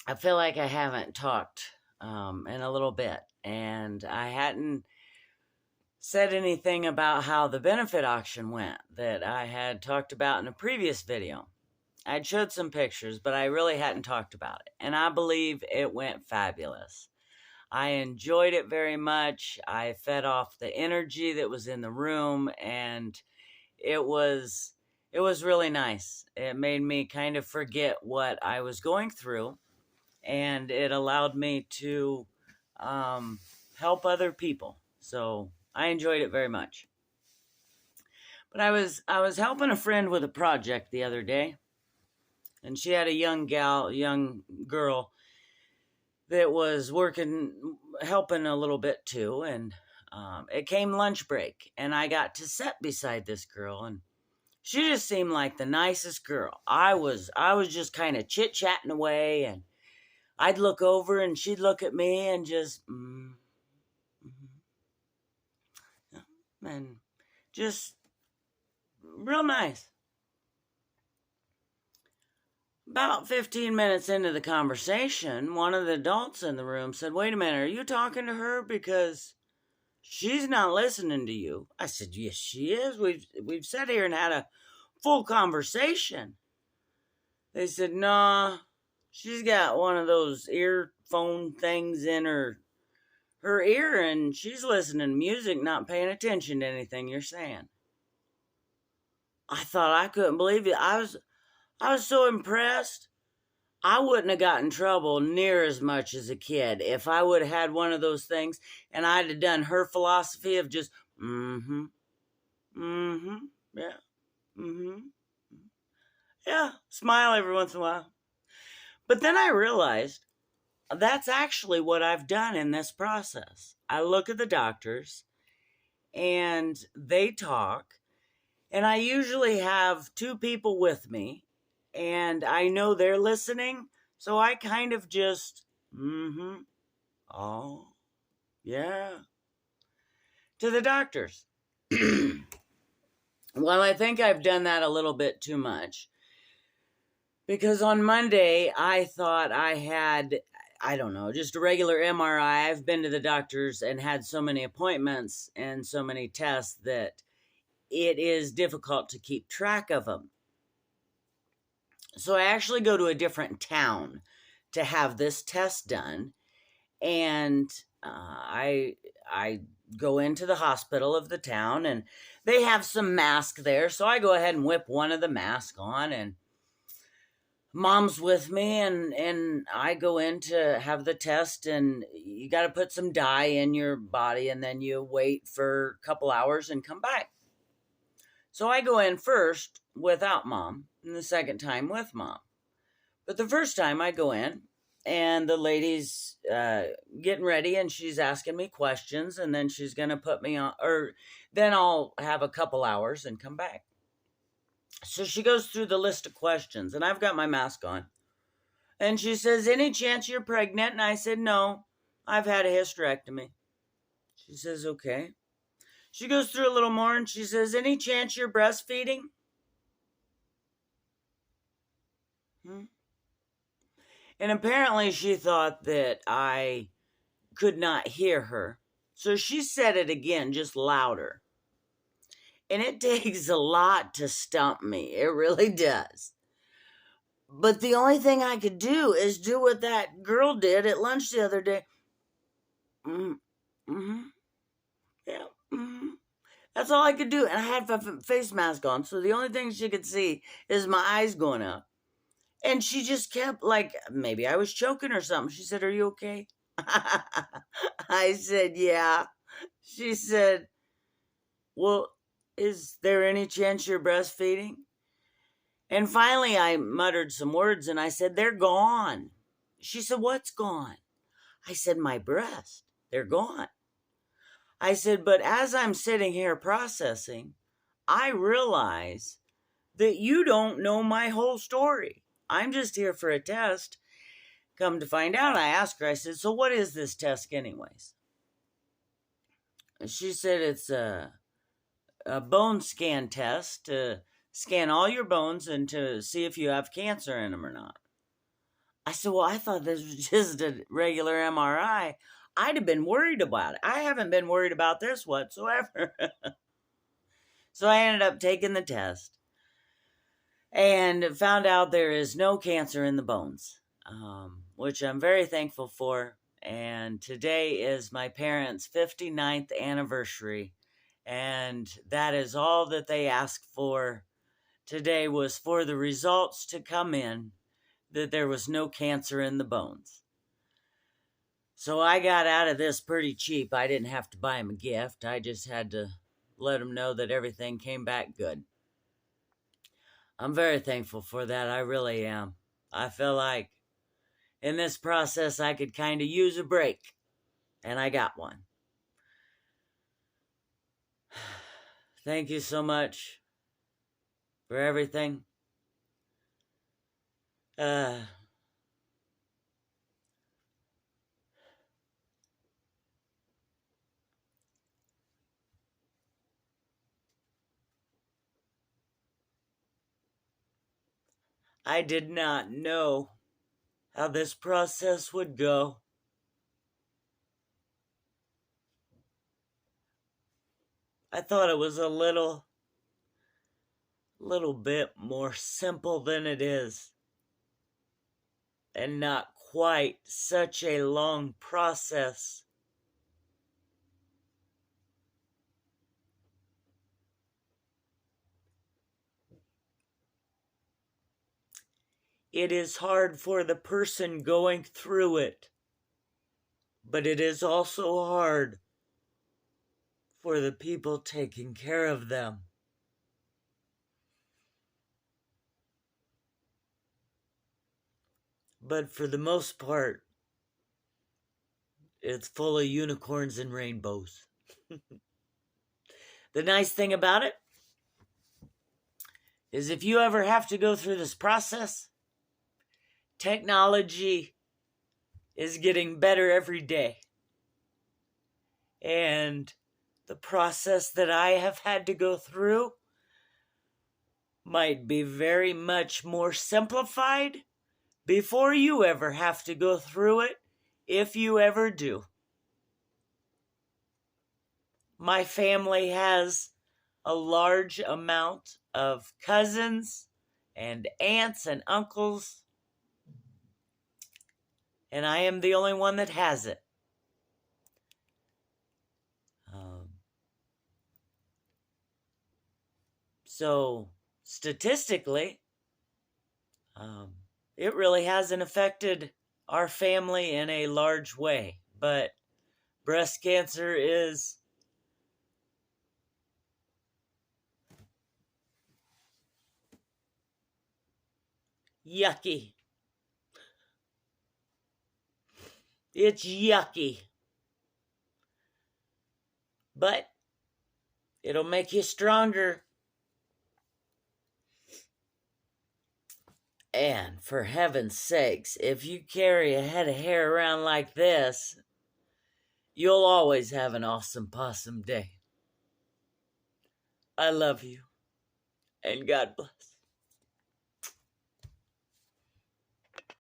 I feel like I haven't talked in a little bit, and I hadn't said anything about how the benefit auction went that I had talked about in a previous video. I'd showed some pictures, but I really hadn't talked about it, and I believe it went fabulous. I enjoyed it very much. I fed off the energy that was in the room, and it was it was really nice. It made me kind of forget what I was going through, and it allowed me to um, help other people. So I enjoyed it very much. But I was helping a friend with a project the other day, and she had a young girl that was helping a little bit too, and it came lunch break, and I got to sit beside this girl, and she just seemed like the nicest girl. I was just kind of chit chatting away, and I'd look over, and she'd look at me, and just and just real nice. About 15 minutes into the conversation, one of the adults in the room said, "Wait a minute, are you talking to her? Because she's not listening to you." I said, "Yes, she is. We've sat here and had a full conversation." They said, "Nah, she's got one of those earphone things in her ear, and she's listening to music, not paying attention to anything you're saying." I thought I couldn't believe it. I was so impressed. I wouldn't have gotten in trouble near as much as a kid if I would have had one of those things and I'd have done her philosophy of just, mm-hmm, mm-hmm, yeah, mm-hmm, yeah, smile every once in a while. But then I realized that's actually what I've done in this process. I look at the doctors and they talk, and I usually have two people with me, and I know they're listening, so I kind of just, mm-hmm, oh, yeah, to the doctors. Well, I think I've done that a little bit too much, because on Monday I thought I had, I don't know, just a regular MRI. I've been to the doctors and had so many appointments and so many tests that it is difficult to keep track of them. So I actually go to a different town to have this test done, and I go into the hospital of the town, and they have some masks there, so I go ahead and whip one of the masks on, and Mom's with me, and I go in to have the test, and you got to put some dye in your body, and then you wait for a couple hours and come back. So I go in first without Mom, and the second time with Mom. But the first time I go in, and the lady's getting ready, and she's asking me questions, and then she's going to put me on, or then I'll have a couple hours and come back. So she goes through the list of questions, and I've got my mask on. And she says, "Any chance you're pregnant?" And I said, "No, I've had a hysterectomy." She says, "Okay." She goes through a little more, and she says, "Any chance you're breastfeeding?" And apparently she thought that I could not hear her. So she said it again, just louder. And it takes a lot to stump me. It really does. But the only thing I could do is do what that girl did at lunch the other day. Mm-hmm. Yeah. Mm-hmm. That's all I could do. And I had a face mask on. So the only thing she could see is my eyes going up. And she just kept, like, maybe I was choking or something. She said, "Are you okay?" I said, "Yeah." She said, "Well, is there any chance you're breastfeeding?" And finally I muttered some words and I said, "They're gone." She said, "What's gone?" I said, "My breast. They're gone." I said, "But as I'm sitting here processing, I realize that you don't know my whole story. I'm just here for a test." Come to find out, I asked her, I said, "So what is this test anyways?" She said it's a bone scan test to scan all your bones and to see if you have cancer in them or not. I said, well, I thought this was just a regular MRI. I'd have been worried about it. I haven't been worried about this whatsoever. So I ended up taking the test and found out there is no cancer in the bones, which I'm very thankful for. And today is my parents' 59th anniversary, and that is all that they asked for today, was for the results to come in that there was no cancer in the bones. So I got out of this pretty cheap. I didn't have to buy them a gift. I just had to let them know that everything came back good. I'm very thankful for that. I really am. I feel like in this process I could kind of use a break, and I got one. Thank you so much for everything. I did not know how this process would go. I thought it was a little bit more simple than it is, and not quite such a long process. It is hard for the person going through it, but it is also hard for the people taking care of them. But for the most part, it's full of unicorns and rainbows. The nice thing about it is if you ever have to go through this process, technology is getting better every day. And the process that I have had to go through might be very much more simplified before you ever have to go through it, if you ever do. My family has a large amount of cousins and aunts and uncles, and I am the only one that has it. So statistically, it really hasn't affected our family in a large way, but breast cancer is yucky. It's yucky. But it'll make you stronger. And for heaven's sakes, if you carry a head of hair around like this, you'll always have an awesome possum day. I love you, and God bless.